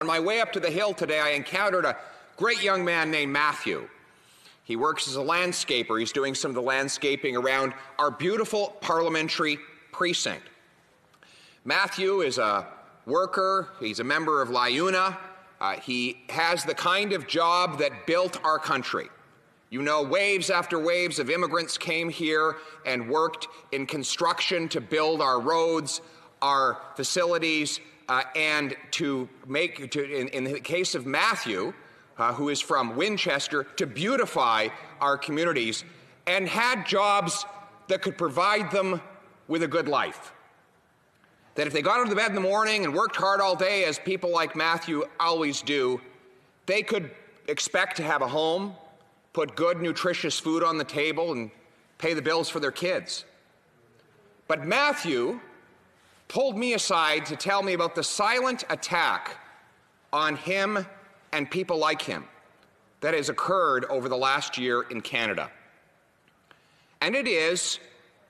On my way up to the Hill today, I encountered a great young man named Matthew. He works as a landscaper. He's doing some of the landscaping around our beautiful parliamentary precinct. Matthew is a worker. He's a member of LIUNA. He has the kind of job that built our country. You know, waves after waves of immigrants came here and worked in construction to build our roads, our facilities, and to make, in the case of Matthew, who is from Winchester, to beautify our communities and had jobs that could provide them with a good life. That if they got out of bed in the morning and worked hard all day, as people like Matthew always do, they could expect to have a home, put good, nutritious food on the table, and pay the bills for their kids. But Matthew pulled me aside to tell me about the silent attack on him and people like him that has occurred over the last year in Canada. And it is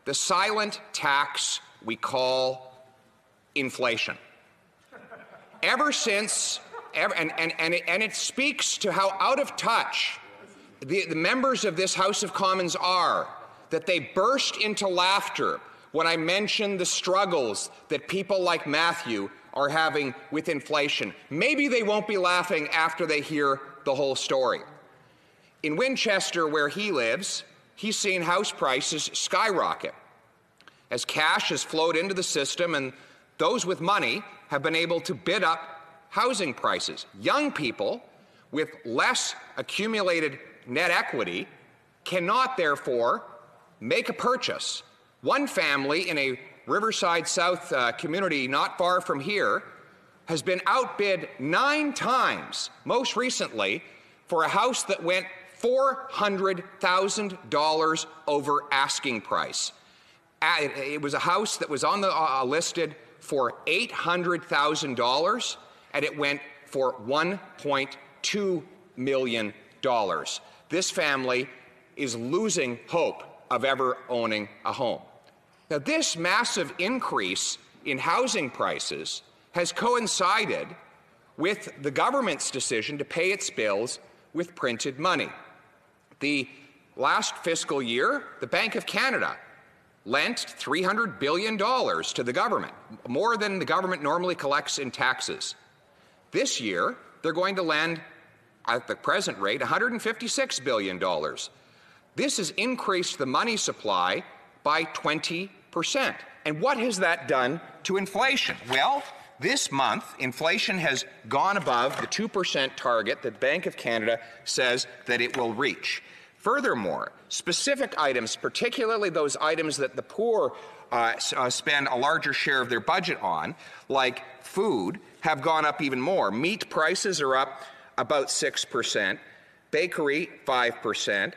the silent tax we call inflation. Ever since, and it speaks to how out of touch the members of this House of Commons are, that they burst into laughter when I mention the struggles that people like Matthew are having with inflation. Maybe they won't be laughing after they hear the whole story. In Winchester, where he lives, he's seen house prices skyrocket as cash has flowed into the system, and those with money have been able to bid up housing prices. Young people with less accumulated net equity cannot, therefore, make a purchase. One family in a Riverside South community not far from here has been outbid 9 times, most recently, for a house that went $400,000 over asking price. It was a house that was on the listed for $800,000, and it went for $1.2 million. This family is losing hope of ever owning a home. Now, this massive increase in housing prices has coincided with the government's decision to pay its bills with printed money. The last fiscal year, the Bank of Canada lent $300 billion to the government, more than the government normally collects in taxes. This year, they're going to lend, at the present rate, $156 billion. This has increased the money supply by 20%. And what has that done to inflation? Well, this month, inflation has gone above the 2% target that Bank of Canada says that it will reach. Furthermore, specific items, particularly those items that the poor spend a larger share of their budget on, like food, have gone up even more. Meat prices are up about 6%, bakery 5%,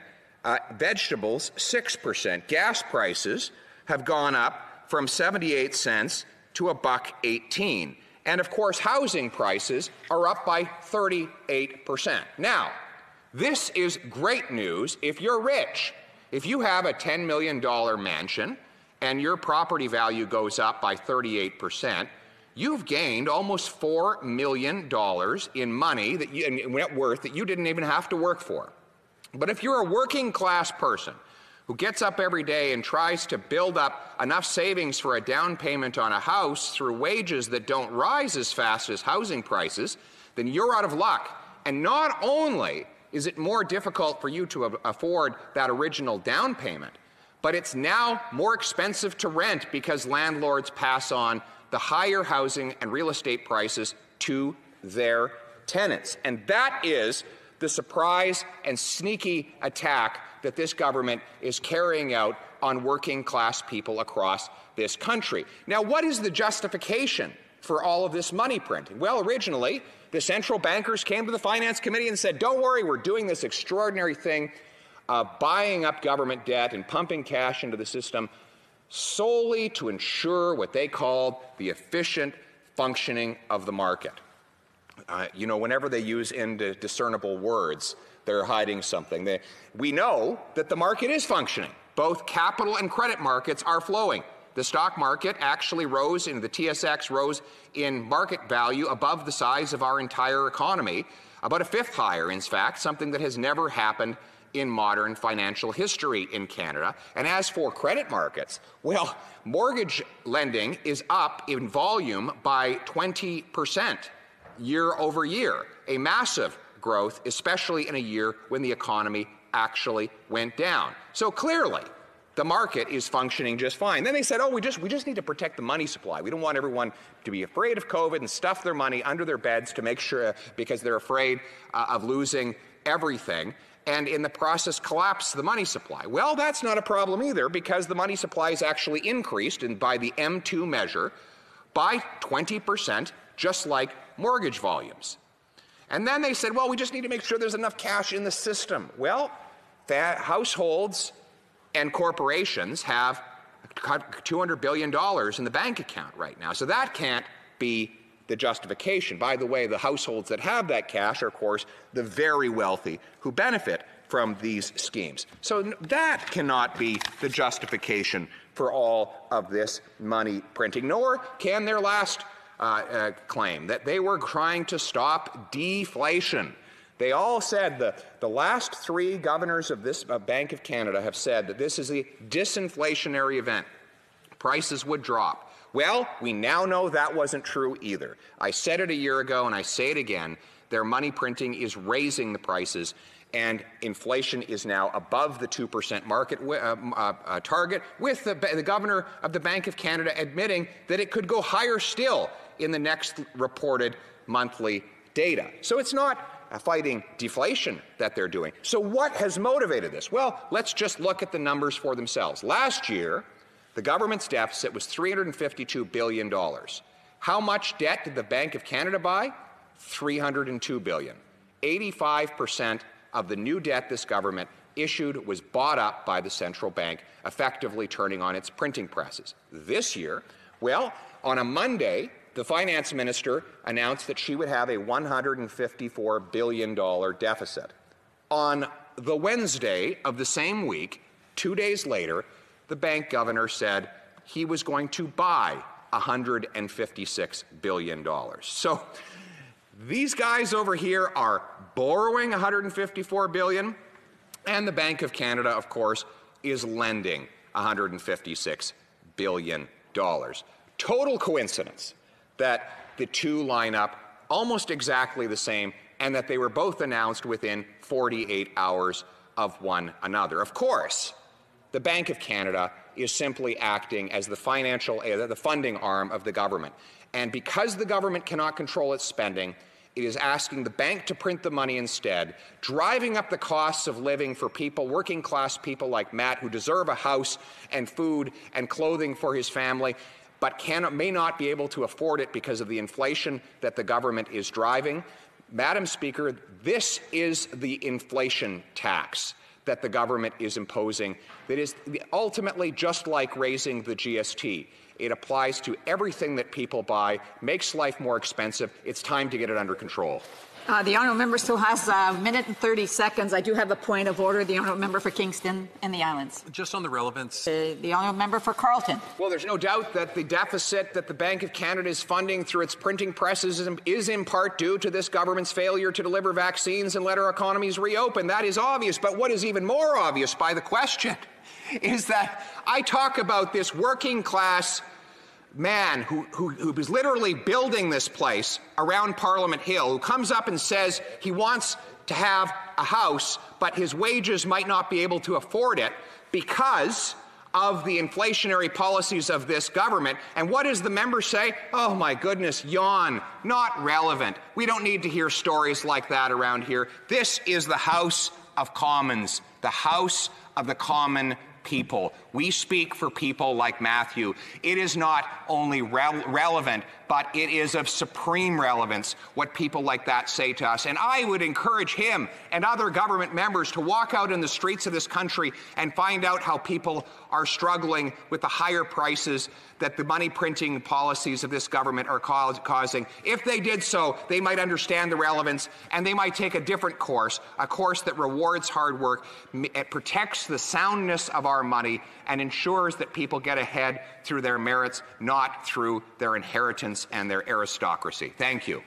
vegetables 6%. Gas prices have gone up from 78 cents to $1.18. And of course, housing prices are up by 38%. Now, this is great news if you're rich. If you have a $10 million mansion and your property value goes up by 38%, you've gained almost $4 million in money in net worth that you didn't even have to work for. But if you're a working class person who gets up every day and tries to build up enough savings for a down payment on a house through wages that don't rise as fast as housing prices, then you're out of luck. And not only is it more difficult for you to afford that original down payment, but it's now more expensive to rent because landlords pass on the higher housing and real estate prices to their tenants. And that is the surprise and sneaky attack that this government is carrying out on working class people across this country. Now, what is the justification for all of this money printing? Well, originally, the central bankers came to the Finance Committee and said, don't worry, we're doing this extraordinary thing of buying up government debt and pumping cash into the system solely to ensure what they called the efficient functioning of the market. You know, whenever they use indiscernible words, they're hiding something. We know that the market is functioning. Both capital and credit markets are flowing. the stock market actually rose, and the TSX rose in market value above the size of our entire economy, about a fifth higher, in fact, something that has never happened in modern financial history in Canada. And as for credit markets, well, mortgage lending is up in volume by 20% year over year, a massive growth, especially in a year when the economy actually went down. So clearly, the market is functioning just fine. Then they said, oh, we just need to protect the money supply. We don't want everyone to be afraid of COVID and stuff their money under their beds to make sure, because they're afraid of losing everything, and in the process collapse the money supply. Well, that's not a problem either, because the money supply is actually increased, and by the M2 measure, by 20%, just like mortgage volumes. And then they said, well, we just need to make sure there's enough cash in the system. Well, households and corporations have $200 billion in the bank account right now. So that can't be the justification. By the way, the households that have that cash are, of course, the very wealthy who benefit from these schemes. So that cannot be the justification for all of this money printing, nor can their last claim that they were trying to stop deflation. They all said, the last three governors of this Bank of Canada have said that this is a disinflationary event. Prices would drop. Well, we now know that wasn't true either. I said it a year ago, and I say it again. Their money printing is raising the prices, and inflation is now above the 2% market target, with the governor of the Bank of Canada admitting that it could go higher still in the next reported monthly data. So it's not fighting deflation that they're doing. So what has motivated this? Well, let's just look at the numbers for themselves. Last year, the government's deficit was $352 billion. How much debt did the Bank of Canada buy? $302 billion. 85% of the new debt this government issued was bought up by the central bank, effectively turning on its printing presses. This year, well, on a Monday, the finance minister announced that she would have a $154 billion deficit. On the Wednesday of the same week, 2 days later, the bank governor said he was going to buy $156 billion. So these guys over here are borrowing $154 billion, and the Bank of Canada, of course, is lending $156 billion. Total coincidence that the two line up almost exactly the same, and that they were both announced within 48 hours of one another. Of course, the Bank of Canada is simply acting as the funding arm of the government. And because the government cannot control its spending, it is asking the bank to print the money instead, driving up the costs of living for people, working class people like Matt, who deserve a house and food and clothing for his family, but may not be able to afford it because of the inflation that the government is driving. Madam Speaker, this is the inflation tax that the government is imposing that is ultimately just like raising the GST. It applies to everything that people buy, makes life more expensive. It's time to get it under control. The honourable member still has a minute and 30 seconds. I do have a point of order. The honourable member for Kingston and the Islands. Just on the relevance. The honourable member for Carleton. Well, there's no doubt that the deficit that the Bank of Canada is funding through its printing presses is in part due to this government's failure to deliver vaccines and let our economies reopen. That is obvious. But what is even more obvious by the question is that I talk about this working class man who is literally building this place around Parliament Hill, who comes up and says he wants to have a house, but his wages might not be able to afford it because of the inflationary policies of this government. And what does the member say? Oh my goodness, yawn, not relevant. We don't need to hear stories like that around here. This is the House of Commons, the House of the common people. We speak for people like Matthew. It is not only relevant, but it is of supreme relevance what people like that say to us. And I would encourage him and other government members to walk out in the streets of this country and find out how people are struggling with the higher prices that the money printing policies of this government are causing. If they did so, they might understand the relevance, and they might take a different course, a course that rewards hard work, it protects the soundness of our money and ensures that people get ahead through their merits, not through their inheritance and their aristocracy. Thank you.